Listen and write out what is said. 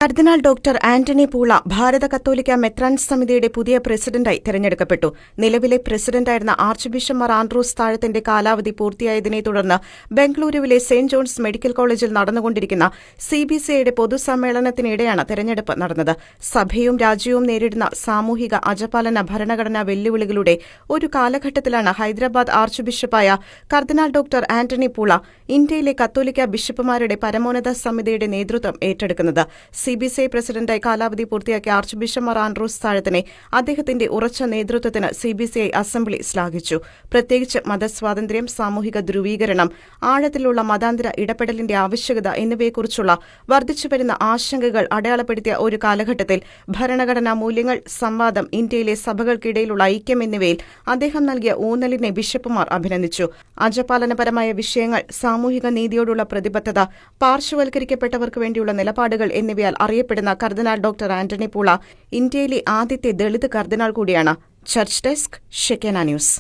കർദിനാൾ doctor Antony പൂള ഭാരത കത്തോലിക്ക മെത്രാൻ സമിതിയുടെ പുതിയ പ്രസിഡന്റായി തെരഞ്ഞെടുക്കപ്പെട്ടു. നിലവിലെ പ്രസിഡന്റായിരുന്ന ആർച്ച് ബിഷപ്പ് മാർ ആൻഡ്രൂസ് താഴത്തിന്റെ കാലാവധി പൂർത്തിയായതിനെ തുടർന്ന് ബംഗളൂരുവിലെ സെന്റ് ജോൺസ് മെഡിക്കൽ കോളേജിൽ നടന്നുകൊണ്ടിരിക്കുന്ന CBCIയുടെ പൊതുസമ്മേളനത്തിനിടെയാണ് തെരഞ്ഞെടുപ്പ് നടന്നത്. സഭയും രാജ്യവും നേരിടുന്ന സാമൂഹിക അജപാലന ഭരണഘടനാ വെല്ലുവിളികളുടെ ഒരു കാലഘട്ടത്തിലാണ് ഹൈദരാബാദ് ആർച്ച് ബിഷപ്പായ കർദിനാൾ ഡോക്ടർ ആന്റണി പൂള ഇന്ത്യയിലെ കത്തോലിക്ക ബിഷപ്പുമാരുടെ പരമോന്നത സമിതിയുടെ നേതൃത്വം ഏറ്റെടുക്കുന്നത്. CBCI പ്രസിഡന്റായി കാലാവധി പൂർത്തിയാക്കിയ ആർച്ച് ബിഷപ്പ് മാർ ആൻഡ്രൂസ് താഴത്തിനെ അദ്ദേഹത്തിന്റെ ഉറച്ച നേതൃത്വത്തിന് CBCI അസംബ്ലി ശ്ലാഘിച്ചു. പ്രത്യേകിച്ച് മതസ്വാതന്ത്ര്യം, സാമൂഹിക ധ്രുവീകരണം, ആഴത്തിലുള്ള മതാന്തര ഇടപെടലിന്റെ ആവശ്യകത എന്നിവയെക്കുറിച്ചുള്ള വർദ്ധിച്ചുവരുന്ന ആശങ്കകൾ അടയാളപ്പെടുത്തിയ ഒരു കാലഘട്ടത്തിൽ ഭരണഘടനാ മൂല്യങ്ങൾ, സംവാദം, ഇന്ത്യയിലെ സഭകൾക്കിടയിലുള്ള ഐക്യം എന്നിവയിൽ അദ്ദേഹം നൽകിയ ഊന്നലിനെ ബിഷപ്പുമാർ അഭിനന്ദിച്ചു. അജപാലനപരമായ വിഷയങ്ങൾ, സാമൂഹിക നീതിയോടുള്ള പ്രതിബദ്ധത, പാർശ്വവൽക്കരിക്കപ്പെട്ടവർക്ക് വേണ്ടിയുള്ള നിലപാടുകൾ എന്നിവയാൽ അറിയപ്പെടുന്ന കർദിനാൾ ഡോക്ടർ ആന്റണി പൂള ഇന്ത്യയിലെ ആദ്യത്തെ ദളിത് കർദിനാൾ കൂടിയാണ്. Church desk, Shekinah news.